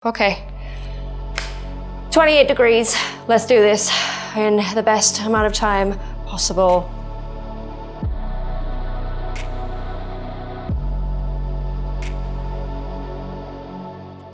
Okay, 28 degrees. Let's do this in the best amount of time possible.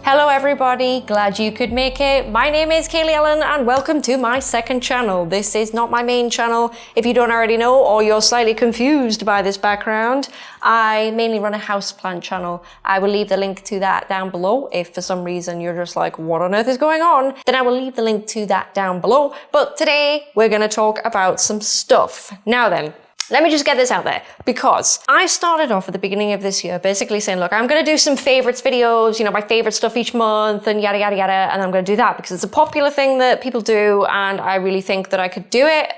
Hello everybody, glad you could make it. My name is Kaylee and welcome to my second channel. This is not my main channel. If you don't already know or you're slightly confused by this background, I mainly run a houseplant channel. I will leave the link to that down below. If for some reason you're just like, what on earth is going on? Then I will leave the link to that down below. But today we're gonna talk about some stuff. Now then, let me just get this out there, because I started off at the beginning of this year basically saying, look, I'm going to do some favorites videos, you know, my favorite stuff each month and yada, yada, yada. And I'm going to do that because it's a popular thing that people do. And I really think that I could do it.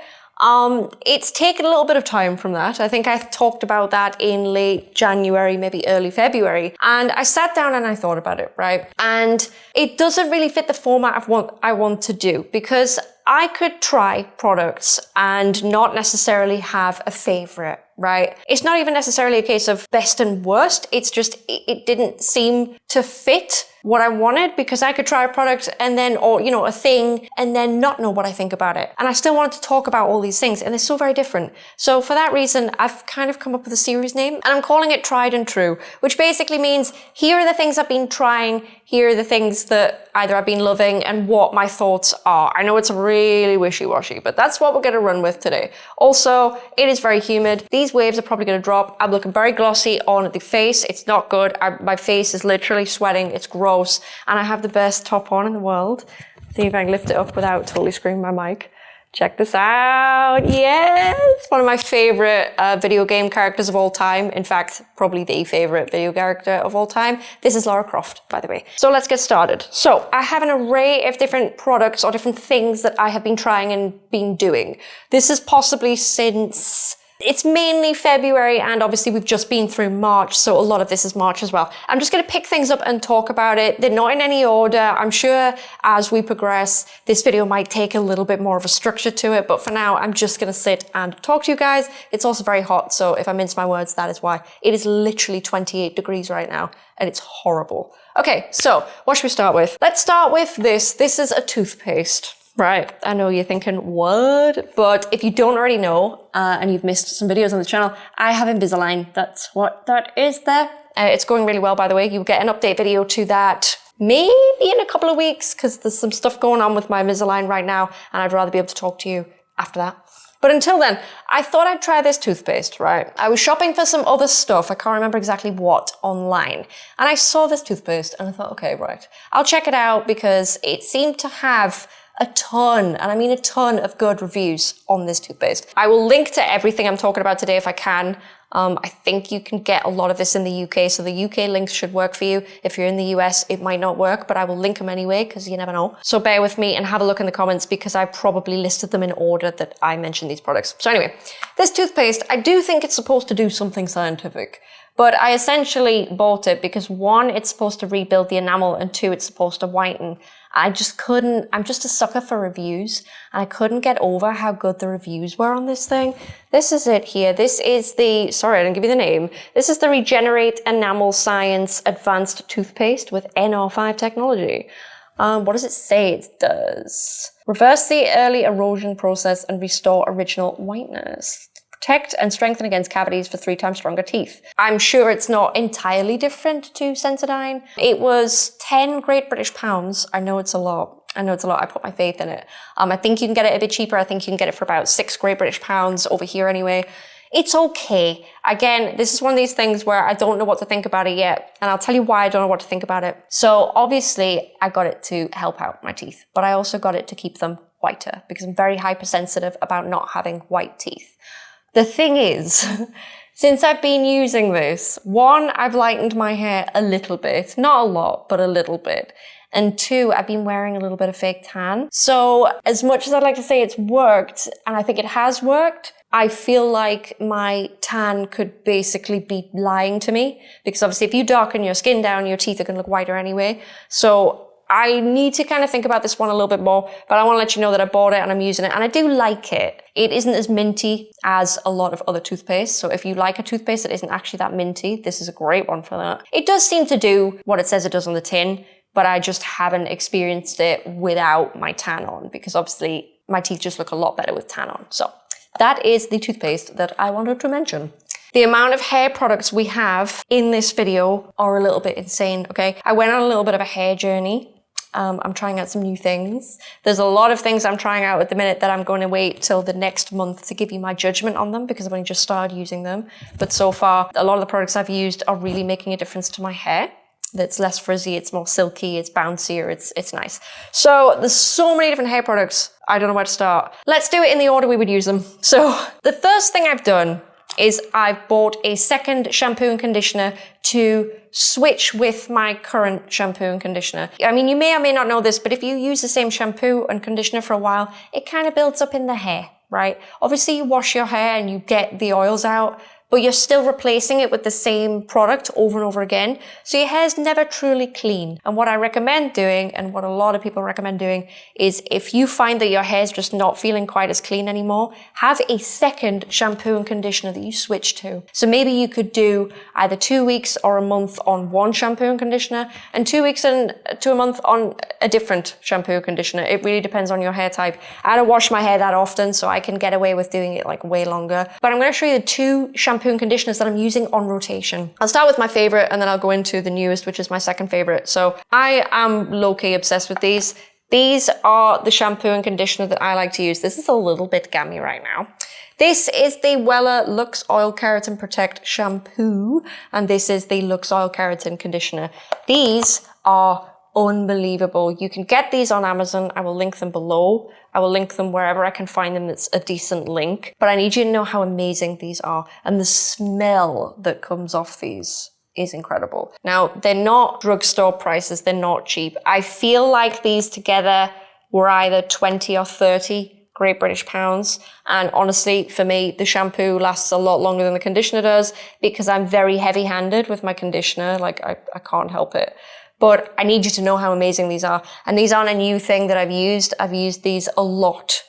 It's taken a little bit of time from that. I think I talked about that in late January, maybe early February. And I sat down and I thought about it, right? And it doesn't really fit the format of what I want to do, because I could try products and not necessarily have a favorite, right? It's not even necessarily a case of best and worst. It's just, it didn't seem to fit what I wanted, because I could try a product and then, or, you know, a thing and then not know what I think about it. And I still wanted to talk about all these things, and they're so very different. So for that reason, I've kind of come up with a series name, and I'm calling it Tried and True, which basically means here are the things I've been trying, here are the things that either I've been loving and what my thoughts are. I know it's really wishy-washy, but that's what we're gonna run with today. Also, it is very humid. These waves are probably gonna drop. I'm looking very glossy on the face. It's not good. My face is literally sweating. It's gross. And I have the best top on in the world. See if I can lift it up without totally screaming my mic. Check this out. Yes! One of my favorite video game characters of all time. In fact, probably the favorite video character of all time. This is Lara Croft, by the way. So let's get started. So I have an array of different products or different things that I have been trying and been doing. This is possibly since... It's mainly February, and obviously we've just been through March, so a lot of this is March as well. I'm just going to pick things up and talk about it. They're not in any order. I'm sure as we progress, this video might take a little bit more of a structure to it, but for now, I'm just going to sit and talk to you guys. It's also very hot, so if I mince my words, that is why. It is literally 28 degrees right now, and it's horrible. Okay, so what should we start with? Let's start with this. This is a toothpaste. Right, I know you're thinking, what? But if you don't already know, and you've missed some videos on the channel, I have Invisalign. That's what that is there. It's going really well, by the way. You'll get an update video to that maybe in a couple of weeks, because there's some stuff going on with my Invisalign right now, and I'd rather be able to talk to you after that. But until then, I thought I'd try this toothpaste, right? I was shopping for some other stuff, I can't remember exactly what, online. And I saw this toothpaste, and I thought, okay, right, I'll check it out, because it seemed to have a ton, and I mean a ton of good reviews on this toothpaste. I will link to everything I'm talking about today if I can. I think you can get a lot of this in the UK, so the UK links should work for you. If you're in the US, it might not work, but I will link them anyway, because you never know. So bear with me and have a look in the comments, because I probably listed them in order that I mentioned these products. So anyway, this toothpaste, I do think it's supposed to do something scientific. But I essentially bought it because one, it's supposed to rebuild the enamel, and two, it's supposed to whiten. I just couldn't, I'm just a sucker for reviews, and I couldn't get over how good the reviews were on this thing. This is it here. This is the, sorry, I didn't give you the name. This is the Regenerate Enamel Science Advanced Toothpaste with NR5 technology. What does it say it does? Reverse the early erosion process and restore original whiteness. Protect and strengthen against cavities for 3 times stronger teeth. I'm sure it's not entirely different to Sensational. It was 10 Great British pounds. I know it's a lot. I know it's a lot. I put my faith in it. I think you can get it a bit cheaper. I think you can get it for about 6 Great British pounds over here anyway. It's okay. Again, this is one of these things where I don't know what to think about it yet. And I'll tell you why I don't know what to think about it. So obviously I got it to help out my teeth, but I also got it to keep them whiter, because I'm very hypersensitive about not having white teeth. The thing is, since I've been using this, one, I've lightened my hair a little bit, not a lot, but a little bit. And two, I've been wearing a little bit of fake tan. So as much as I'd like to say it's worked, and I think it has worked, I feel like my tan could basically be lying to me, because obviously if you darken your skin down, your teeth are going to look whiter anyway. So I need to kind of think about this one a little bit more, but I want to let you know that I bought it and I'm using it and I do like it. It isn't as minty as a lot of other toothpaste. So if you like a toothpaste that isn't actually that minty, this is a great one for that. It does seem to do what it says it does on the tin, but I just haven't experienced it without my tan on, because obviously my teeth just look a lot better with tan on. So that is the toothpaste that I wanted to mention. The amount of hair products we have in this video are a little bit insane, okay? I went on a little bit of a hair journey. I'm trying out some new things. There's a lot of things I'm trying out at the minute that I'm going to wait till the next month to give you my judgment on them, because I've only just started using them. But so far, a lot of the products I've used are really making a difference to my hair. That's less frizzy, it's more silky, it's bouncier, it's nice. So there's so many different hair products, I don't know where to start. Let's do it in the order we would use them. So the first thing I've done is I've bought a second shampoo and conditioner to switch with my current shampoo and conditioner. I mean, you may or may not know this, but if you use the same shampoo and conditioner for a while, it kind of builds up in the hair, right? Obviously you wash your hair and you get the oils out, but you're still replacing it with the same product over and over again. So your hair's never truly clean. And what I recommend doing, and what a lot of people recommend doing, is if you find that your hair's just not feeling quite as clean anymore, have a second shampoo and conditioner that you switch to. So maybe you could do either 2 weeks or a month on one shampoo and conditioner, and 2 weeks to a month on a different shampoo and conditioner. It really depends on your hair type. I don't wash my hair that often, so I can get away with doing it like way longer. But I'm gonna show you the 2 shampoo and conditioners that I'm using on rotation. I'll start with my favorite and then I'll go into the newest, which is my second favorite. So I am low-key obsessed with these. These are the shampoo and conditioner that I like to use. This is a little bit gammy right now. This is the Wella Luxe Oil Keratin Protect Shampoo, and this is the Luxe Oil Keratin Conditioner. These are unbelievable. You can get these on Amazon. I will link them below. I will link them wherever I can find them that's a decent link. But I need you to know how amazing these are. And the smell that comes off these is incredible. Now, they're not drugstore prices. They're not cheap. I feel like these together were either 20 or 30 Great British pounds. And honestly, for me, the shampoo lasts a lot longer than the conditioner does, because I'm very heavy-handed with my conditioner. Like, I can't help it. But I need you to know how amazing these are. And these aren't a new thing that I've used. I've used these a lot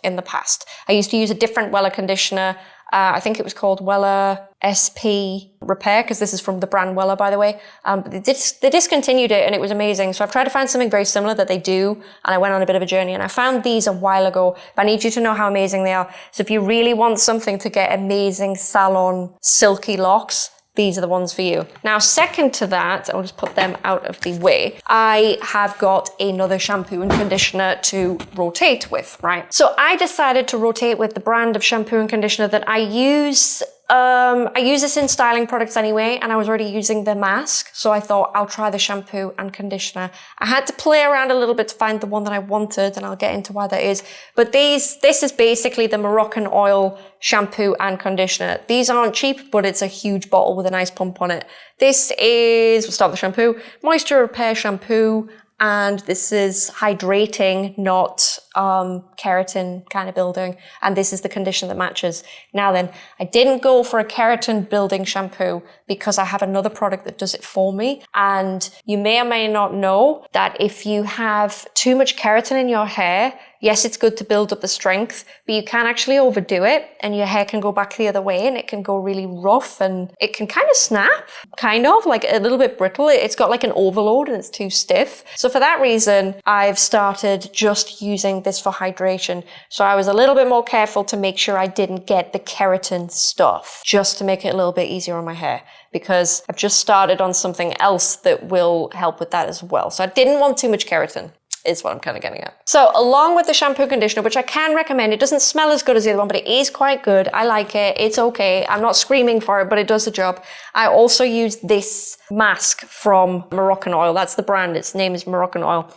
in the past. I used to use a different Wella conditioner. I think it was called Wella SP Repair, because this is from the brand Wella, by the way. But they discontinued it and it was amazing. So I've tried to find something very similar that they do. And I went on a bit of a journey and I found these a while ago. But I need you to know how amazing they are. So if you really want something to get amazing salon silky locks, these are the ones for you. Now, second to that, I'll just put them out of the way. I have got another shampoo and conditioner to rotate with, right? So I decided to rotate with the brand of shampoo and conditioner that I use. I use this in styling products anyway, and I was already using the mask. So I thought I'll try the shampoo and conditioner. I had to play around a little bit to find the one that I wanted, and I'll get into why that is. But this is basically the Moroccan oil shampoo and conditioner. These aren't cheap, but it's a huge bottle with a nice pump on it. This is, we'll start with the shampoo, Moisture Repair Shampoo. And this is hydrating, not keratin kind of building. And this is the conditioner that matches. Now then, I didn't go for a keratin building shampoo because I have another product that does it for me. And you may or may not know that if you have too much keratin in your hair, yes, it's good to build up the strength, but you can actually overdo it and your hair can go back the other way and it can go really rough and it can kind of snap, kind of like a little bit brittle. It's got like an overload and it's too stiff. So for that reason, I've started just using this for hydration. So I was a little bit more careful to make sure I didn't get the keratin stuff, just to make it a little bit easier on my hair, because I've just started on something else that will help with that as well. So I didn't want too much keratin, is what I'm kind of getting at. So along with the shampoo conditioner, which I can recommend, it doesn't smell as good as the other one, but it is quite good. I like it. It's okay. I'm not screaming for it, but it does the job. I also use this mask from Moroccan Oil. That's the brand. Its name is Moroccan Oil.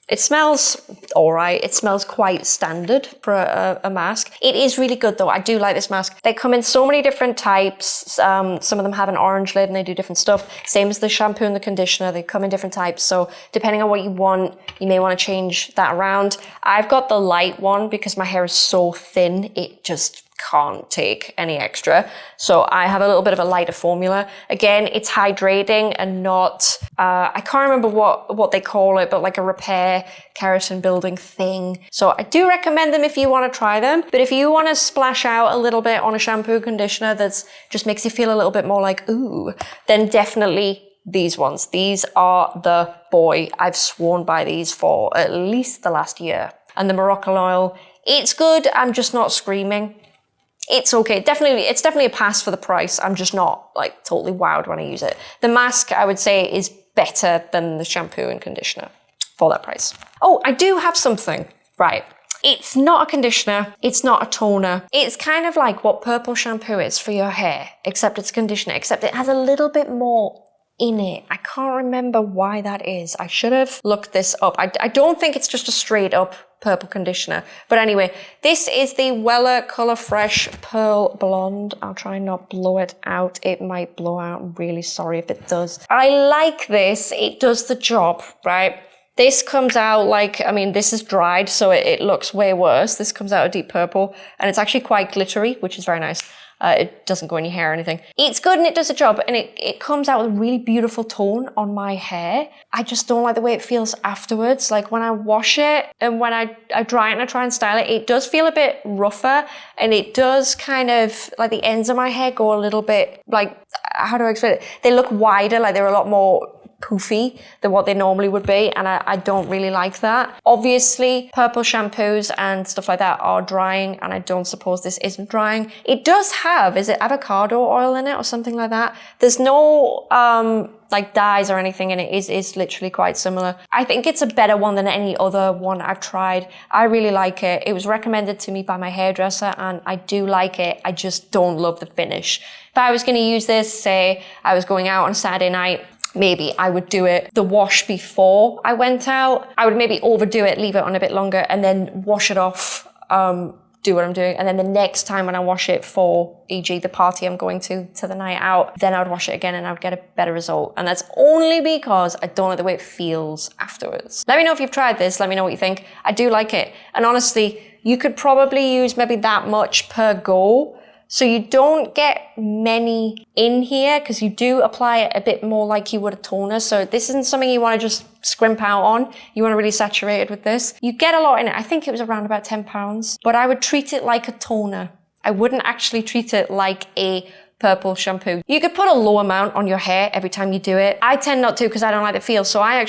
It smells all right. It smells quite standard for a mask. It is really good though. I do like this mask. They come in so many different types. Some of them have an orange lid and they do different stuff. Same as the shampoo and the conditioner. They come in different types. So depending on what you want, you may want to change that around. I've got the light one because my hair is so thin. It just can't take any extra. So I have a little bit of a lighter formula. Again, it's hydrating and not, I can't remember what they call it, but like a repair keratin building thing. So I do recommend them if you want to try them. But if you want to splash out a little bit on a shampoo conditioner that's just makes you feel a little bit more like, ooh, then definitely these ones. These are the boy. I've sworn by these for at least the last year. And the Moroccan oil, it's good. I'm just not screaming. It's okay. It's definitely a pass for the price. I'm just not like totally wowed when I use it. The mask, I would say, is better than the shampoo and conditioner for that price. Oh, I do have something. Right. It's not a conditioner. It's not a toner. It's kind of like what purple shampoo is for your hair, except it's conditioner, except it has a little bit more in it. I can't remember why that is. I should have looked this up. I don't think it's just a straight up purple conditioner. But anyway, this is the Wella Color Fresh Pearl Blonde. I'll try and not blow it out. It might blow out. I'm really sorry if it does. I like this. It does the job, right? This comes out like, I mean, this is dried, so it looks way worse. This comes out a deep purple, and it's actually quite glittery, which is very nice. It doesn't go in your hair or anything. It's good and it does the job, and it comes out with a really beautiful tone on my hair. I just don't like the way it feels afterwards. Like when I wash it and when I dry it and I try and style it, it does feel a bit rougher, and it does kind of, like the ends of my hair go a little bit, like, how do I explain it? They look wider, like they're a lot more poofy than what they normally would be, and I don't really like that. Obviously, purple shampoos and stuff like that are drying, and I don't suppose this isn't drying. It does have, is it avocado oil in it or something like that? There's no like dyes or anything, and it is literally quite similar. I think it's a better one than any other one I've tried. I really like it. It was recommended to me by my hairdresser, and I do like it. I just don't love the finish. If I was going to use this, say I was going out on a Saturday night, maybe I would do it the wash before I went out. I would maybe overdo it, leave it on a bit longer, and then wash it off, do what I'm doing. And then the next time when I wash it for, e.g. the party I'm going to the night out, then I would wash it again and I would get a better result. And that's only because I don't like the way it feels afterwards. Let me know if you've tried this. Let me know what you think. I do like it. And honestly, you could probably use maybe that much per go. So you don't get many in here because you do apply it a bit more like you would a toner. So this isn't something you want to just scrimp out on. You want to really saturate it with this. You get a lot in it. I think it was around about £10, but I would treat it like a toner. I wouldn't actually treat it like a purple shampoo. You could put a low amount on your hair every time you do it. I tend not to because I don't like the feel. So I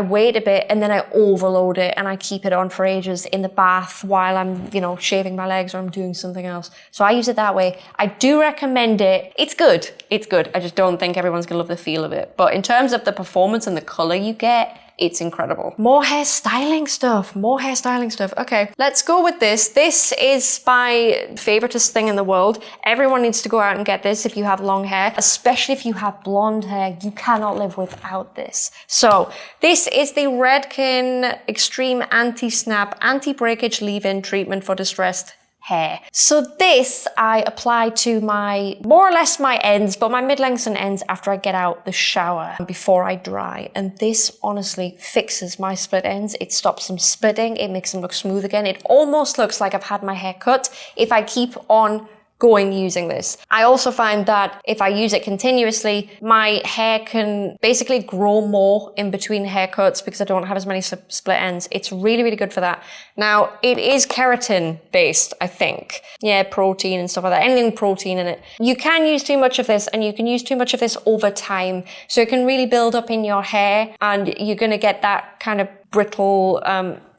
wait a bit and then I overload it and I keep it on for ages in the bath while I'm, you know, shaving my legs or I'm doing something else. So I use it that way. I do recommend it. It's good. It's good. I just don't think everyone's gonna love the feel of it. But in terms of the performance and the color you get, it's incredible. More hair styling stuff. More hair styling stuff. Okay, let's go with this. This is my favoriteest thing in the world. Everyone needs to go out and get this if you have long hair, especially if you have blonde hair. You cannot live without this. So this is the Redken Extreme Anti-Snap Anti-Breakage Leave-In Treatment for Distressed Hair. So this I apply to my, more or less my ends, but my mid-lengths and ends after I get out the shower before I dry. And this honestly fixes my split ends. It stops them splitting. It makes them look smooth again. It almost looks like I've had my hair cut if I keep on going using this. I also find that if I use it continuously, my hair can basically grow more in between haircuts because I don't have as many split ends. It's really, really good for that. Now, it is keratin based, I think. Yeah, protein and stuff like that. Anything protein in it. You can use too much of this, and you can use too much of this over time. So it can really build up in your hair, and you're going to get that kind of brittle,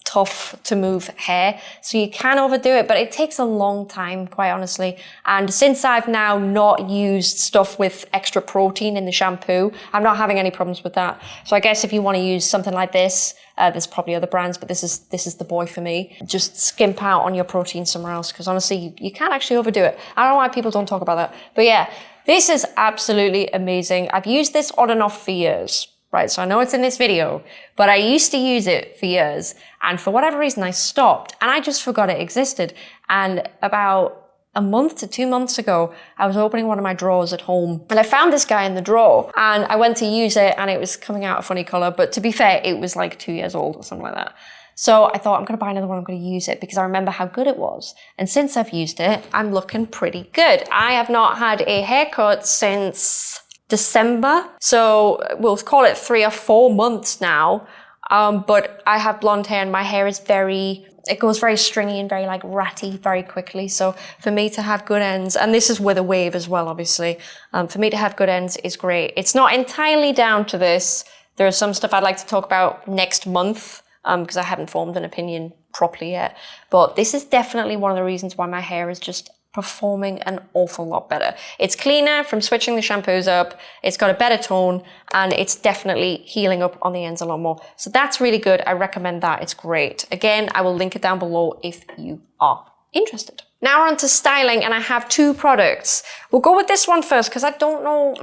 tough to move hair. So you can overdo it, but it takes a long time, quite honestly. And since I've now not used stuff with extra protein in the shampoo, I'm not having any problems with that. So I guess if you want to use something like this, there's probably other brands, but this is the boy for me. Just skimp out on your protein somewhere else, because honestly, you can actually overdo it. I don't know why people don't talk about that. But yeah, this is absolutely amazing. I've used this on and off for years. Right, so I know it's in this video, but I used to use it for years, and for whatever reason I stopped, and I just forgot it existed. And about a month to 2 months ago, I was opening one of my drawers at home, and I found this guy in the drawer, and I went to use it, and it was coming out a funny color, but to be fair, it was like 2 years old or something like that. So I thought, I'm gonna buy another one, I'm gonna use it, because I remember how good it was. And since I've used it, I'm looking pretty good. I have not had a haircut since December, so we'll call it 3 or 4 months now, but I have blonde hair and my hair is very it goes very stringy and very like ratty very quickly. So for me to have good ends, and this is with a wave as well, obviously, for me to have good ends is great. It's not entirely down to this. There is some stuff I'd like to talk about next month, because I haven't formed an opinion properly yet. But this is definitely one of the reasons why my hair is just performing an awful lot better. It's cleaner from switching the shampoos up, it's got a better tone, and it's definitely healing up on the ends a lot more. So that's really good. I recommend that. It's great. Again, I will link it down below if you are interested. Now we're on to styling, and I have 2 products. We'll go with this one first because I don't know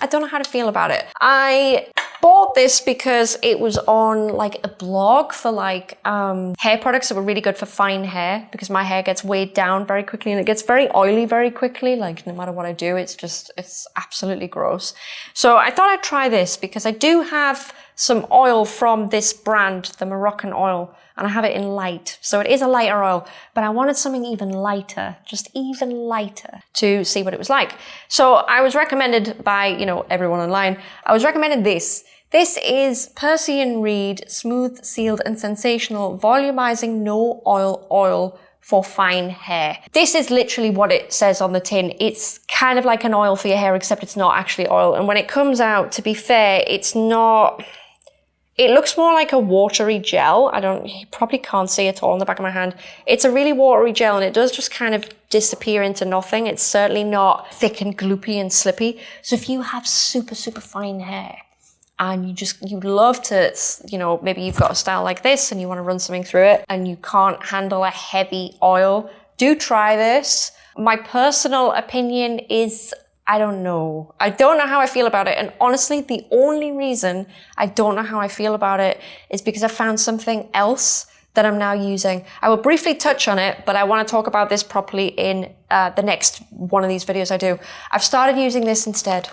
how to feel about it. I bought this because it was on like a blog for like hair products that were really good for fine hair, because my hair gets weighed down very quickly and it gets very oily very quickly. Like no matter what I do, it's absolutely gross. So I thought I'd try this because I do have some oil from this brand, the Moroccan oil, and I have it in light. So it is a lighter oil, but I wanted something even lighter, just even lighter, to see what it was like. So I was recommended by, you know, everyone online, I was recommended this. This is Percy and Reed Smooth, Sealed and Sensational Volumizing No Oil Oil for fine hair. This is literally what it says on the tin. It's kind of like an oil for your hair, except it's not actually oil. And when it comes out, to be fair, it's not... It looks more like a watery gel. You probably can't see it all on the back of my hand. It's a really watery gel, and it does just kind of disappear into nothing. It's certainly not thick and gloopy and slippy. So if you have super, super fine hair and you'd love to, you know, maybe you've got a style like this and you want to run something through it and you can't handle a heavy oil, do try this. My personal opinion is, I don't know. I don't know how I feel about it. And honestly, the only reason I don't know how I feel about it is because I found something else that I'm now using. I will briefly touch on it, but I want to talk about this properly in the next one of these videos I do. I've started using this instead.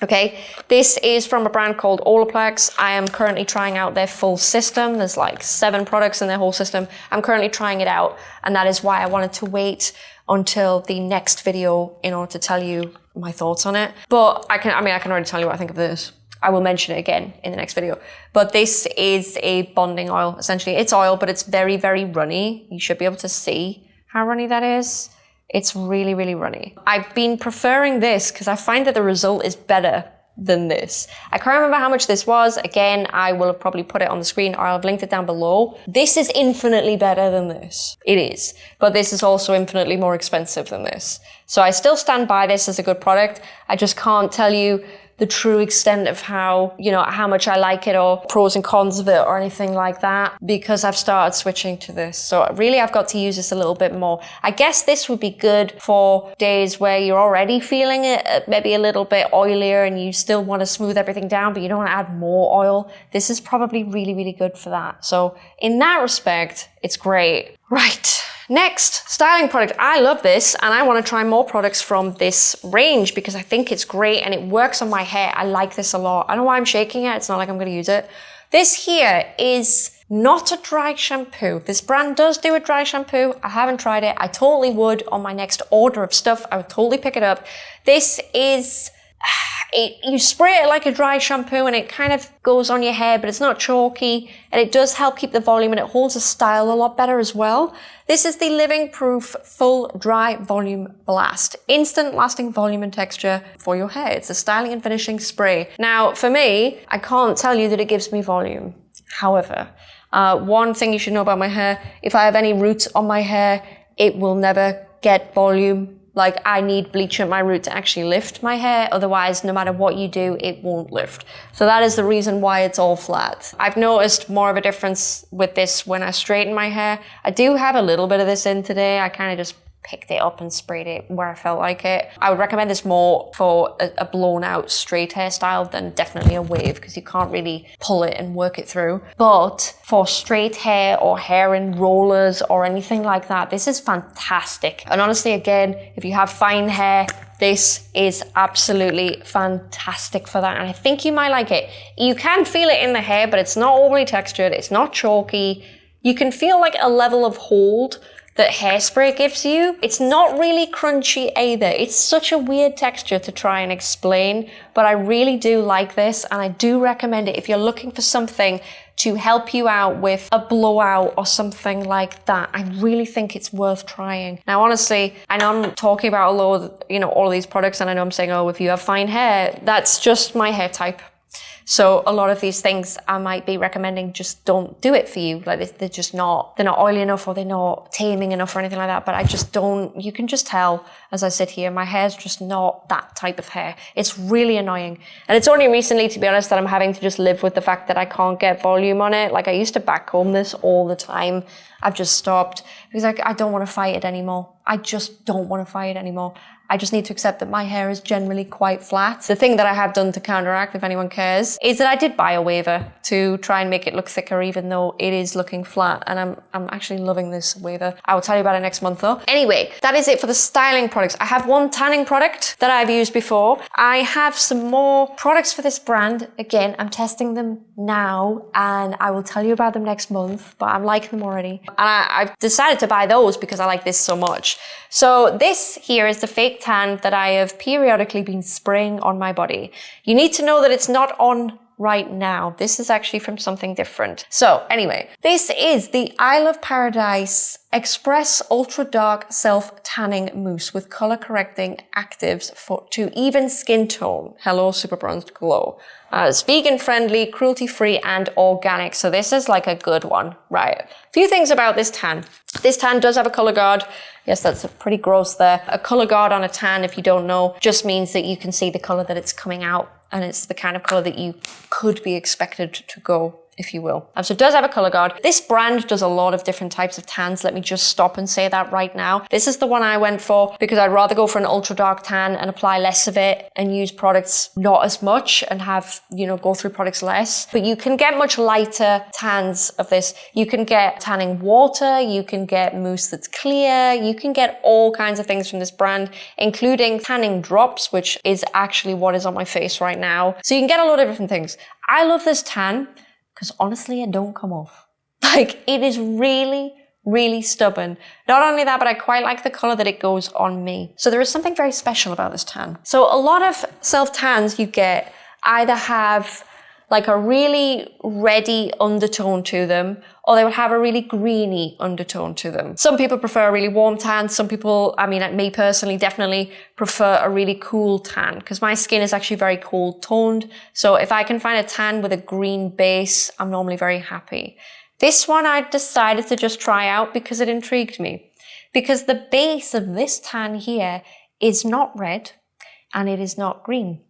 Okay, this is from a brand called Olaplex. I am currently trying out their full system. There's like 7 products in their whole system. I'm currently trying it out, and that is why I wanted to wait until the next video in order to tell you my thoughts on it. But I can already tell you what I think of this. I will mention it again in the next video. But this is a bonding oil, essentially. It's oil, but it's very, very runny. You should be able to see how runny that is. It's really, really runny. I've been preferring this because I find that the result is better than this. I can't remember how much this was. Again, I will have probably put it on the screen or I'll have linked it down below. This is infinitely better than this. It is. But this is also infinitely more expensive than this. So I still stand by this as a good product. I just can't tell you the true extent of how much I like it or pros and cons of it or anything like that, because I've started switching to this. So really I've got to use this a little bit more. I guess this would be good for days where you're already feeling it maybe a little bit oilier and you still want to smooth everything down, but you don't want to add more oil. This is probably really, really good for that. So in that respect, it's great. Right. Next, styling product. I love this and I want to try more products from this range because I think it's great and it works on my hair. I like this a lot. I don't know why I'm shaking it. It's not like I'm going to use it. This here is not a dry shampoo. This brand does do a dry shampoo. I haven't tried it. I totally would on my next order of stuff. I would totally pick it up. This is... you spray it like a dry shampoo and it kind of goes on your hair, but it's not chalky and it does help keep the volume and it holds the style a lot better as well. This is the Living Proof Full Dry Volume Blast. Instant lasting volume and texture for your hair. It's a styling and finishing spray. Now, for me, I can't tell you that it gives me volume. However, one thing you should know about my hair, if I have any roots on my hair, it will never get volume. Like, I need bleach at my root to actually lift my hair. Otherwise, no matter what you do, it won't lift. So that is the reason why it's all flat. I've noticed more of a difference with this when I straighten my hair. I do have a little bit of this in today. I kind of just picked it up and sprayed it where I felt like it. I would recommend this more for a blown out straight hairstyle than definitely a wave, because you can't really pull it and work it through. But for straight hair or hair in rollers or anything like that, this is fantastic. And honestly, again, if you have fine hair, this is absolutely fantastic for that. And I think you might like it. You can feel it in the hair, but it's not overly textured. It's not chalky. You can feel like a level of hold that hairspray gives you. It's not really crunchy either. It's such a weird texture to try and explain, but I really do like this, and I do recommend it if you're looking for something to help you out with a blowout or something like that. I really think it's worth trying. Now, honestly, I know I'm talking about a lot of, all of these products, and I know I'm saying, oh, if you have fine hair, that's just my hair type. So a lot of these things I might be recommending just don't do it for you. Like they're just not, they're not oily enough, or they're not taming enough or anything like that. But I just don't, you can just tell as I sit here, my hair's just not that type of hair. It's really annoying. And it's only recently, to be honest, that I'm having to just live with the fact that I can't get volume on it. Like I used to backcomb this all the time. I've just stopped because I don't want to fight it anymore. I just don't want to fight it anymore. I just need to accept that my hair is generally quite flat. The thing that I have done to counteract, if anyone cares, is that I did buy a waver to try and make it look thicker, even though it is looking flat. And I'm actually loving this waver. I will tell you about it next month though. Anyway, that is it for the styling products. I have one tanning product that I've used before. I have some more products for this brand. Again, I'm testing them now and I will tell you about them next month, but I'm liking them already. And I've decided to buy those because I like this so much. So this here is the fake tan that I have periodically been spraying on my body. You need to know that it's not on right now. This is actually from something different. So anyway, this is the Isle of Paradise Express Ultra Dark Self Tanning Mousse with color correcting actives to even skin tone. Hello, super bronzed glow. It's vegan friendly, cruelty free, and organic. So this is like a good one, right? A few things about this tan. This tan does have a color guard. Yes, that's pretty gross there. A color guard on a tan, if you don't know, just means that you can see the color that it's coming out, and it's the kind of color that you could be expected to go, if you will. So it does have a color guard. This brand does a lot of different types of tans. Let me just stop and say that right now. This is the one I went for because I'd rather go for an ultra dark tan and apply less of it and use products not as much and have, go through products less. But you can get much lighter tans of this. You can get tanning water, you can get mousse that's clear, you can get all kinds of things from this brand, including tanning drops, which is actually what is on my face right now. So you can get a lot of different things. I love this tan because honestly, it don't come off. Like, it is really, really stubborn. Not only that, but I quite like the color that it goes on me. So there is something very special about this tan. So a lot of self-tans you get either have like a really reddy undertone to them, or they will have a really greeny undertone to them. Some people prefer a really warm tan. Some people, me personally, definitely prefer a really cool tan because my skin is actually very cool toned. So if I can find a tan with a green base, I'm normally very happy. This one I decided to just try out because it intrigued me. Because the base of this tan here is not red and it is not green.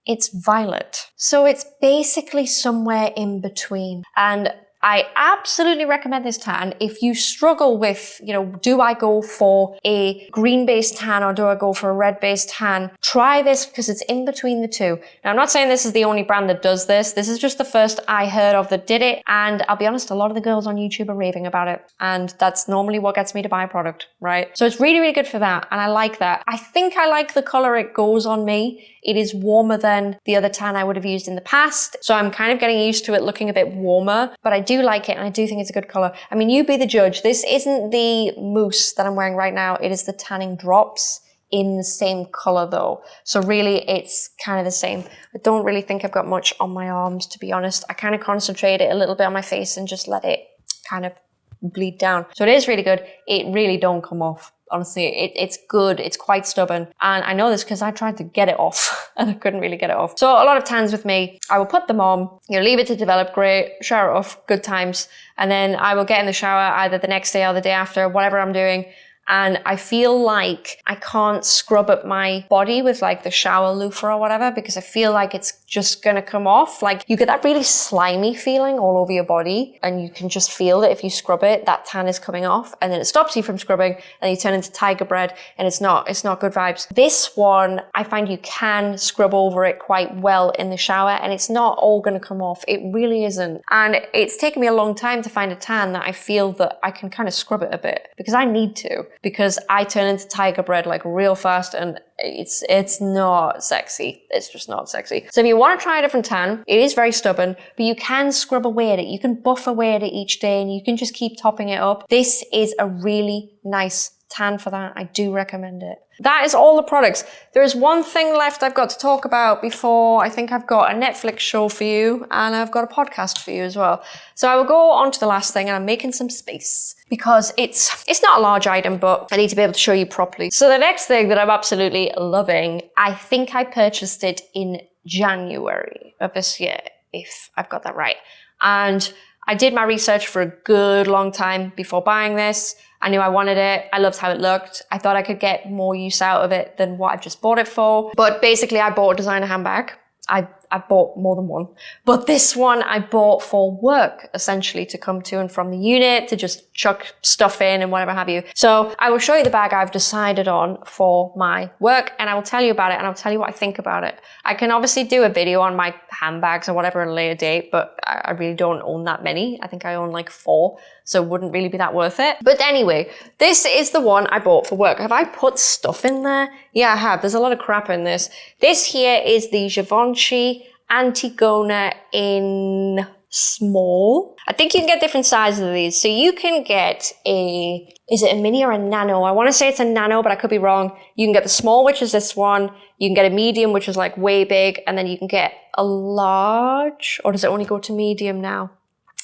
It's violet. So it's basically somewhere in between. And I absolutely recommend this tan. If you struggle with, do I go for a green-based tan or do I go for a red-based tan? Try this because it's in between the two. Now, I'm not saying this is the only brand that does this. This is just the first I heard of that did it. And I'll be honest, a lot of the girls on YouTube are raving about it. And that's normally what gets me to buy a product, right? So it's really, really good for that. And I like that. I think I like the color it goes on me. It is warmer than the other tan I would have used in the past. So I'm kind of getting used to it looking a bit warmer, but I do like it and I do think it's a good color. You be the judge. This isn't the mousse that I'm wearing right now. It is the tanning drops in the same color though. So really it's kind of the same. I don't really think I've got much on my arms, to be honest. I kind of concentrate it a little bit on my face and just let it kind of bleed down. So it is really good. It really don't come off. Honestly, it's good. It's quite stubborn. And I know this because I tried to get it off and I couldn't really get it off. So a lot of tans with me, I will put them on, leave it to develop, great, shower it off, good times. And then I will get in the shower either the next day or the day after, whatever I'm doing. And I feel like I can't scrub up my body with like the shower loofah or whatever because I feel like it's just gonna come off. Like you get that really slimy feeling all over your body and you can just feel that if you scrub it, that tan is coming off and then it stops you from scrubbing and you turn into tiger bread and it's not good vibes. This one, I find you can scrub over it quite well in the shower and it's not all gonna come off. It really isn't. And it's taken me a long time to find a tan that I feel that I can kind of scrub it a bit because I need to. Because I turn into tiger bread like real fast and it's not sexy. It's just not sexy. So if you want to try a different tan, it is very stubborn, but you can scrub away at it. You can buff away at it each day and you can just keep topping it up. This is a really nice tan for that. I do recommend it. That is all the products. There is one thing left I've got to talk about before. I think I've got a Netflix show for you and I've got a podcast for you as well. So I will go on to the last thing, and I'm making some space because it's not a large item, but I need to be able to show you properly. So the next thing that I'm absolutely loving, I think I purchased it in January of this year, if I've got that right. And I did my research for a good long time before buying this. I knew I wanted it. I loved how it looked. I thought I could get more use out of it than what I just bought it for. But basically, I bought a designer handbag. I bought more than one. But this one I bought for work, essentially, to come to and from the unit, to just chuck stuff in and whatever have you. So I will show you the bag I've decided on for my work, and I will tell you about it, and I'll tell you what I think about it. I can obviously do a video on my handbags or whatever at a later date, but I really don't own that many. I think I own like 4, so it wouldn't really be that worth it. But anyway, this is the one I bought for work. Have I put stuff in there? Yeah, I have. There's a lot of crap in this. This here is the Givenchy Antigona in small. I think you can get different sizes of these. So you can get is it a mini or a nano? I want to say it's a nano, but I could be wrong. You can get the small, which is this one. You can get a medium, which is like way big. And then you can get a large, or does it only go to medium now?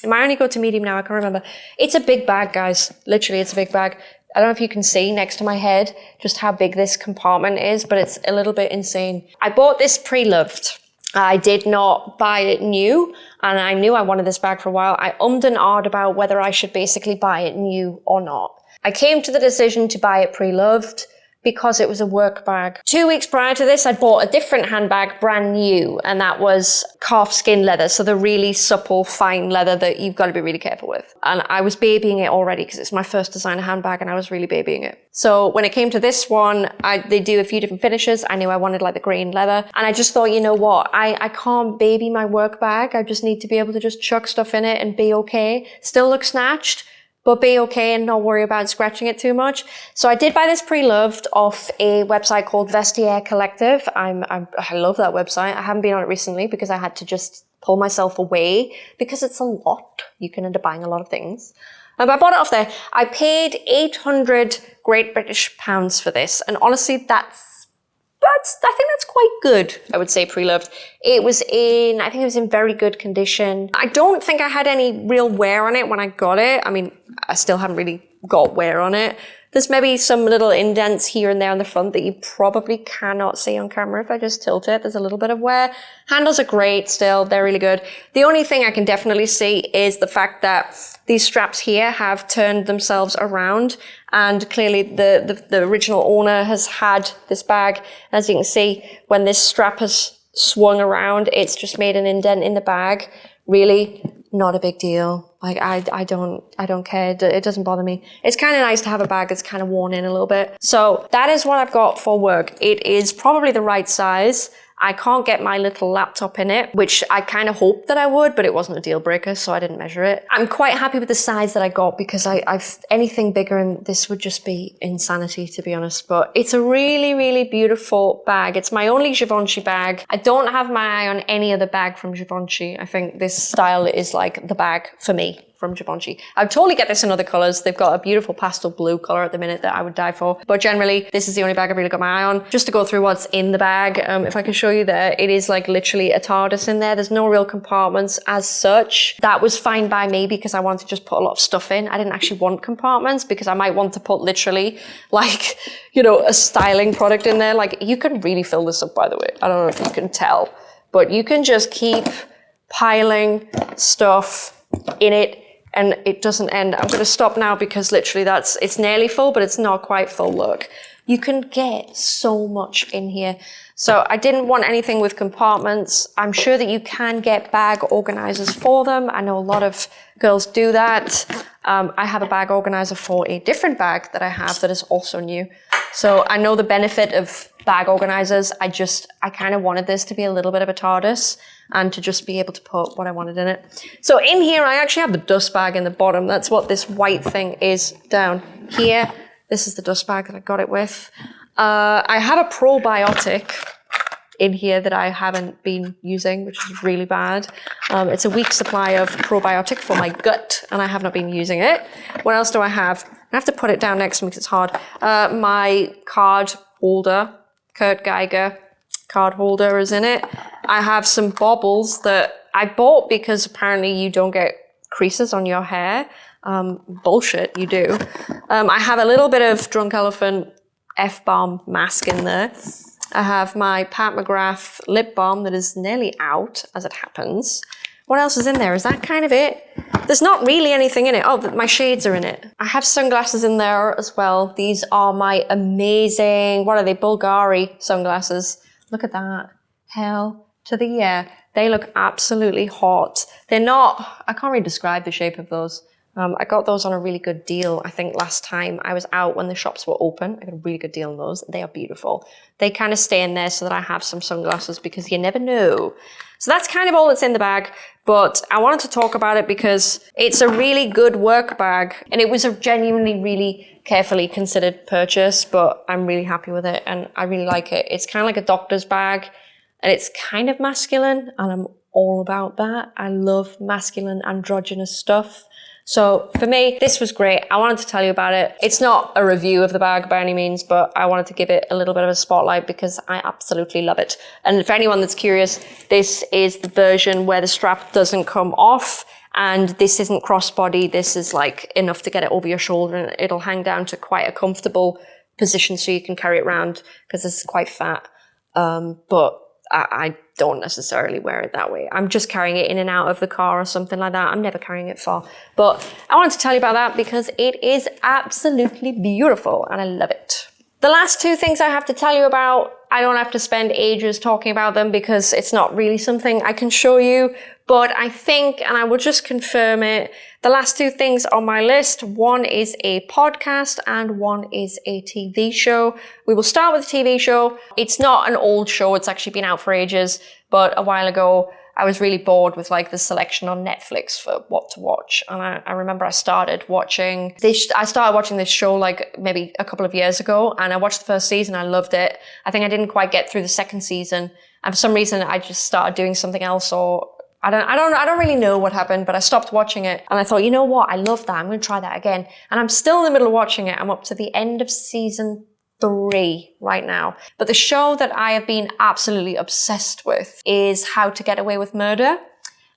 It might only go to medium now, I can't remember. It's a big bag, guys. Literally, it's a big bag. I don't know if you can see next to my head just how big this compartment is, but it's a little bit insane. I bought this pre-loved. I did not buy it new, and I knew I wanted this bag for a while. I ummed and ahed about whether I should basically buy it new or not. I came to the decision to buy it pre-loved because it was a work bag. 2 weeks prior to this, I bought a different handbag, brand new, and that was calf skin leather, so the really supple, fine leather that you've got to be really careful with. And I was babying it already because it's my first designer handbag, and I was really babying it. So when it came to this one, they do a few different finishes. I knew I wanted like the grain leather, and I just thought, you know what, I can't baby my work bag. I just need to be able to just chuck stuff in it and be okay. Still look snatched, but be okay and not worry about scratching it too much. So I did buy this pre-loved off a website called Vestiaire Collective. I love that website. I haven't been on it recently because I had to just pull myself away because it's a lot. You can end up buying a lot of things. But I bought it off there. I paid 800 Great British pounds for this. And honestly, I think that's quite good, I would say, pre-loved. I think it was in very good condition. I don't think I had any real wear on it when I got it. I mean, I still haven't really got wear on it. There's maybe some little indents here and there on the front that you probably cannot see on camera if I just tilt it. There's a little bit of wear. Handles are great still. They're really good. The only thing I can definitely see is the fact that these straps here have turned themselves around, and clearly the original owner has had this bag. As you can see, when this strap has swung around, it's just made an indent in the bag. Really not a big deal. Like I don't care. It doesn't bother me. It's kind of nice to have a bag that's kind of worn in a little bit. So that is what I've got for work. It is probably the right size. I can't get my little laptop in it, which I kind of hoped that I would, but it wasn't a deal breaker, so I didn't measure it. I'm quite happy with the size that I got because I've anything bigger and this would just be insanity, to be honest. But it's a really, really beautiful bag. It's my only Givenchy bag. I don't have my eye on any other bag from Givenchy. I think this style is like the bag for me from Givenchy. I would totally get this in other colors. They've got a beautiful pastel blue color at the minute that I would die for. But generally, this is the only bag I've really got my eye on. Just to go through what's in the bag, if I can show you there, it is like literally a TARDIS in there. There's no real compartments as such. That was fine by me because I wanted to just put a lot of stuff in. I didn't actually want compartments because I might want to put literally like, you know, a styling product in there. Like you can really fill this up, by the way. I don't know if you can tell, but you can just keep piling stuff in it and it doesn't end. I'm going to stop now because literally it's nearly full, but it's not quite full. Look, you can get so much in here. So I didn't want anything with compartments. I'm sure that you can get bag organizers for them. I know a lot of girls do that. I have a bag organizer for a different bag that I have that is also new. So I know the benefit of bag organizers. I kind of wanted this to be a little bit of a TARDIS and to just be able to put what I wanted in it. So in here, I actually have the dust bag in the bottom. That's what this white thing is down here. This is the dust bag that I got it with. I have a probiotic in here that I haven't been using, which is really bad. It's a week's supply of probiotic for my gut, and I have not been using it. What else do I have? I have to put it down next to me because it's hard. My card holder, Kurt Geiger card holder is in it. I have some baubles that I bought because apparently you don't get creases on your hair. Bullshit, you do. I have a little bit of Drunk Elephant F-Balm mask in there. I have my Pat McGrath lip balm that is nearly out, as it happens. What else is in there? Is that kind of it? There's not really anything in it. Oh, my shades are in it. I have sunglasses in there as well. These are my amazing, what are they, Bulgari sunglasses. Look at that. Hell to the yeah. They look absolutely hot. They're not, I can't really describe the shape of those. I got those on a really good deal. I think last time I was out when the shops were open. I got a really good deal on those. They are beautiful. They kind of stay in there so that I have some sunglasses because you never know. So that's kind of all that's in the bag, but I wanted to talk about it because it's a really good work bag and it was a genuinely really carefully considered purchase, but I'm really happy with it and I really like it. It's kind of like a doctor's bag and it's kind of masculine and I'm all about that. I love masculine androgynous stuff. So for me, this was great. I wanted to tell you about it. It's not a review of the bag by any means, but I wanted to give it a little bit of a spotlight because I absolutely love it. And for anyone that's curious, this is the version where the strap doesn't come off and this isn't crossbody. This is like enough to get it over your shoulder and it'll hang down to quite a comfortable position so you can carry it around because this is quite fat. But I don't necessarily wear it that way. I'm just carrying it in and out of the car or something like that. I'm never carrying it far. But I wanted to tell you about that because it is absolutely beautiful and I love it. The last two things I have to tell you about, I don't have to spend ages talking about them because it's not really something I can show you. But I think, and I will just confirm it, the last two things on my list, one is a podcast and one is a TV show. We will start with the TV show. It's not an old show. It's actually been out for ages. But a while ago, I was really bored with like the selection on Netflix for what to watch. And I remember I started watching this show like maybe a couple of years ago. And I watched the first season. I loved it. I think I didn't quite get through the second season. And for some reason, I just started doing something else or I don't really know what happened, but I stopped watching it and I thought, you know what? I love that. I'm going to try that again. And I'm still in the middle of watching it. I'm up to the end of season 3 right now. But the show that I have been absolutely obsessed with is How to Get Away with Murder.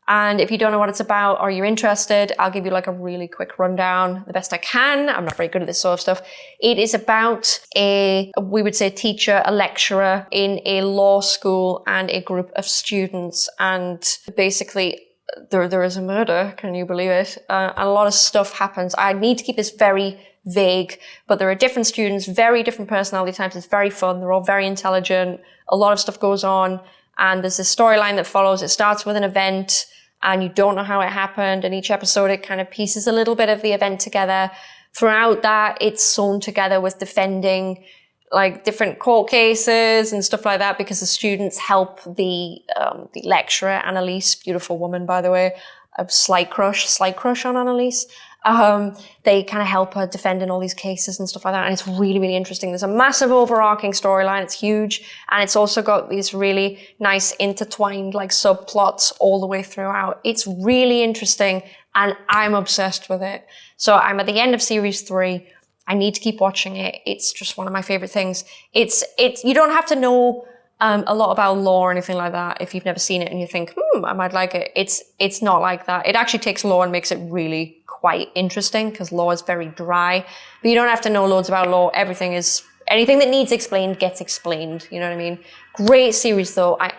And if you don't know what it's about or you're interested, I'll give you like a really quick rundown, the best I can. I'm not very good at this sort of stuff. It is about we would say teacher, a lecturer in a law school and a group of students. And basically there is a murder. Can you believe it? A lot of stuff happens. I need to keep this very vague, but there are different students, very different personality types. It's very fun. They're all very intelligent. A lot of stuff goes on. And there's a storyline that follows. It starts with an event and you don't know how it happened. And each episode, it kind of pieces a little bit of the event together. Throughout that, it's sewn together with defending like different court cases and stuff like that because the students help the lecturer, Annalise, beautiful woman, by the way, a slight crush on Annalise. They kind of help her defend in all these cases and stuff like that. And it's really, really interesting. There's a massive overarching storyline. It's huge. And it's also got these really nice intertwined like subplots all the way throughout. It's really interesting and I'm obsessed with it. So I'm at the end of series 3. I need to keep watching it. It's just one of my favorite things. You don't have to know a lot about law or anything like that if you've never seen it and you think, I might like it. It's not like that. It actually takes law and makes it really quite interesting because law is very dry. But you don't have to know loads about law. Anything that needs explained gets explained. You know what I mean? Great series though. I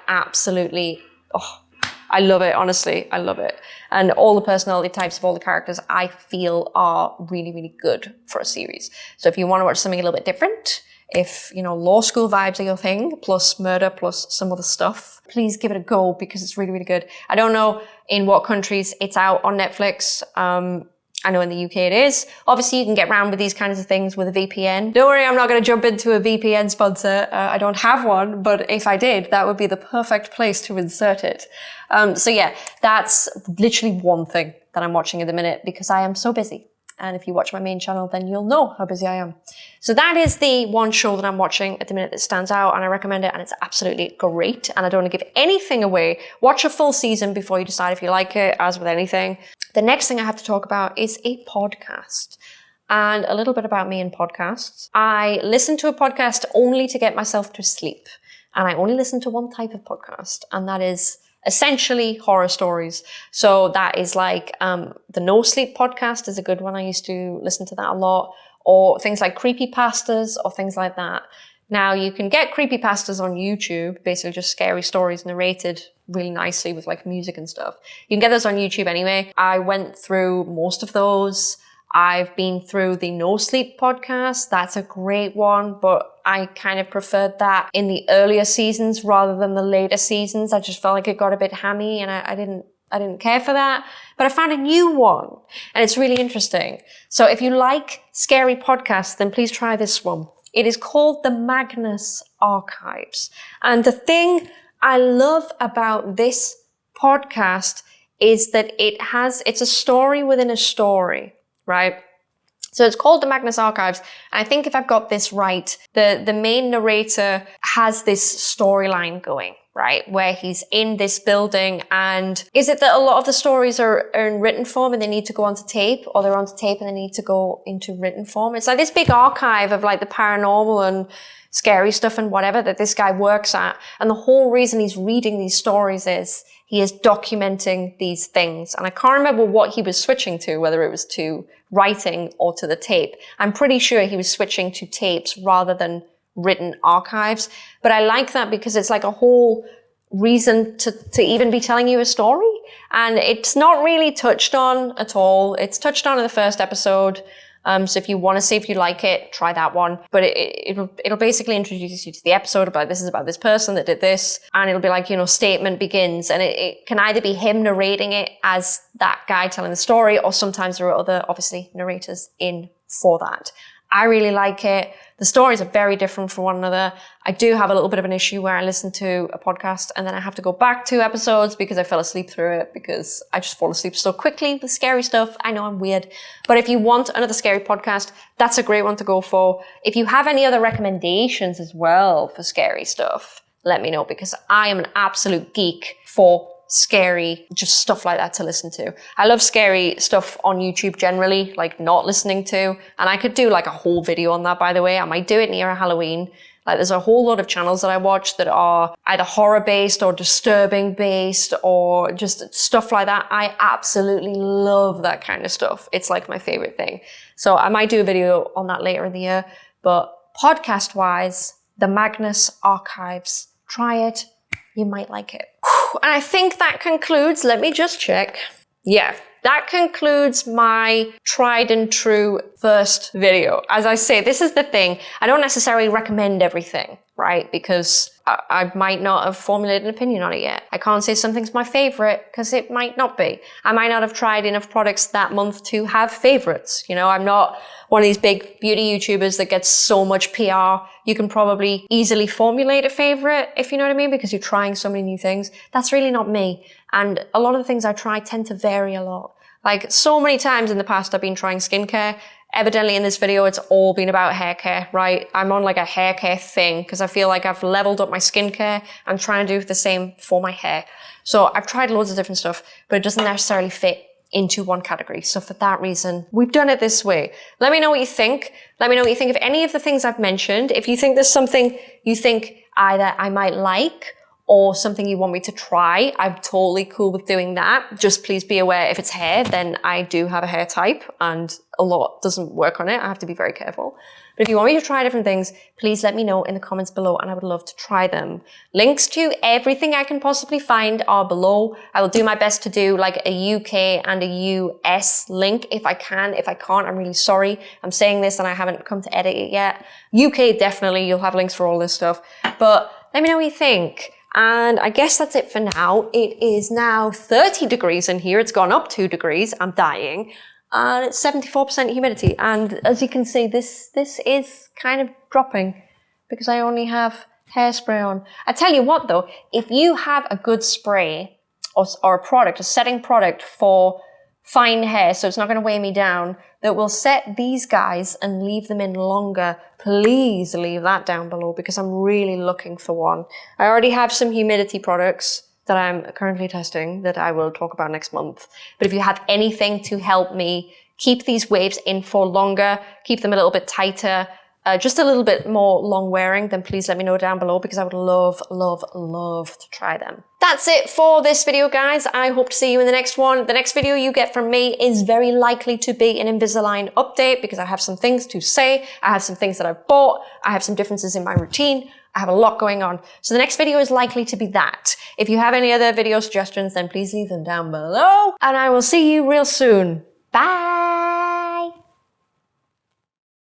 love it. Honestly, I love it. And all the personality types of all the characters I feel are really, really good for a series. So if you want to watch something a little bit different, if, law school vibes are your thing, plus murder, plus some other stuff, please give it a go because it's really, really good. I don't know in what countries it's out on Netflix. I know in the UK it is. Obviously, you can get around with these kinds of things with a VPN. Don't worry, I'm not going to jump into a VPN sponsor. I don't have one, but if I did, that would be the perfect place to insert it. So yeah, that's literally one thing that I'm watching at the minute because I am so busy. And if you watch my main channel, then you'll know how busy I am. So that is the one show that I'm watching at the minute that stands out, and I recommend it, and it's absolutely great. And I don't want to give anything away. Watch a full season before you decide if you like it, as with anything. The next thing I have to talk about is a podcast. And a little bit about me and podcasts. I listen to a podcast only to get myself to sleep. And I only listen to one type of podcast, and that is essentially horror stories. So that is like the No Sleep podcast is a good one. I used to listen to that a lot. Or things like creepypastas or things like that. Now you can get creepypastas on YouTube, basically just scary stories narrated really nicely with like music and stuff. You can get those on YouTube anyway. I went through most of those. I've been through the No Sleep podcast. That's a great one, but I kind of preferred that in the earlier seasons rather than the later seasons. I just felt like it got a bit hammy, and I didn't care for that. But I found a new one, and it's really interesting. So if you like scary podcasts, then please try this one. It is called the Magnus Archives. And the thing I love about this podcast is that it's a story within a story, right? So it's called the Magnus Archives. And I think if I've got this right, the main narrator has this storyline going, right? Where he's in this building, and is it that a lot of the stories are in written form and they need to go onto tape, or they're onto tape and they need to go into written form? It's like this big archive of like the paranormal and scary stuff and whatever that this guy works at. And the whole reason he's reading these stories is he is documenting these things. And I can't remember what he was switching to, whether it was to writing or to the tape. I'm pretty sure he was switching to tapes rather than written archives. But I like that because it's like a whole reason to even be telling you a story. And it's not really touched on at all. It's touched on in the first episode. So if you want to see if you like it, try that one. But it'll basically introduce you to the episode about this is about this person that did this. And it'll be like, statement begins. And it can either be him narrating it as that guy telling the story, or sometimes there are other, obviously, narrators in for that. I really like it. The stories are very different from one another. I do have a little bit of an issue where I listen to a podcast and then I have to go back 2 episodes because I fell asleep through it, because I just fall asleep so quickly with scary stuff. I know I'm weird. But if you want another scary podcast, that's a great one to go for. If you have any other recommendations as well for scary stuff, let me know, because I am an absolute geek for scary, just stuff like that to listen to. I love scary stuff on YouTube generally, like not listening to, and I could do like a whole video on that, by the way. I might do it near Halloween. Like there's a whole lot of channels that I watch that are either horror based or disturbing based or just stuff like that. I absolutely love that kind of stuff. It's like my favorite thing. So I might do a video on that later in the year, but podcast wise, the Magnus Archives, try it. You might like it. And I think that concludes, let me just check. Yeah, that concludes my tried and true first video. As I say, this is the thing. I don't necessarily recommend everything, right? Because I might not have formulated an opinion on it yet. I can't say something's my favorite because it might not be. I might not have tried enough products that month to have favorites. I'm not one of these big beauty YouTubers that gets so much PR. You can probably easily formulate a favorite, if you know what I mean, because you're trying so many new things. That's really not me. And a lot of the things I try tend to vary a lot. Like so many times in the past, I've been trying skincare. Evidently in this video, it's all been about hair care, right? I'm on like a hair care thing because I feel like I've leveled up my skincare. I'm trying to do the same for my hair. So I've tried loads of different stuff, but it doesn't necessarily fit into one category. So for that reason, we've done it this way. Let me know what you think. Let me know what you think of any of the things I've mentioned. If you think there's something you think either I might like or something you want me to try, I'm totally cool with doing that. Just please be aware, if it's hair, then I do have a hair type and a lot doesn't work on it. I have to be very careful. But if you want me to try different things, please let me know in the comments below and I would love to try them. Links to everything I can possibly find are below. I will do my best to do like a UK and a US link if I can. If I can't, I'm really sorry. I'm saying this and I haven't come to edit it yet. UK, definitely, you'll have links for all this stuff. But let me know what you think. And I guess that's it for now. It is now 30 degrees in here. It's gone up 2 degrees. I'm dying. And it's 74% humidity. And as you can see, this is kind of dropping because I only have hairspray on. I tell you what though, if you have a good spray or a product, a setting product for fine hair, so it's not going to weigh me down, that will set these guys and leave them in longer, please leave that down below because I'm really looking for one. I already have some humidity products that I'm currently testing that I will talk about next month. But if you have anything to help me keep these waves in for longer, keep them a little bit tighter, just a little bit more long wearing, then please let me know down below because I would love, love, love to try them. That's it for this video, guys. I hope to see you in the next one. The next video you get from me is very likely to be an Invisalign update because I have some things to say. I have some things that I've bought. I have some differences in my routine. I have a lot going on. So the next video is likely to be that. If you have any other video suggestions, then please leave them down below. And I will see you real soon. Bye!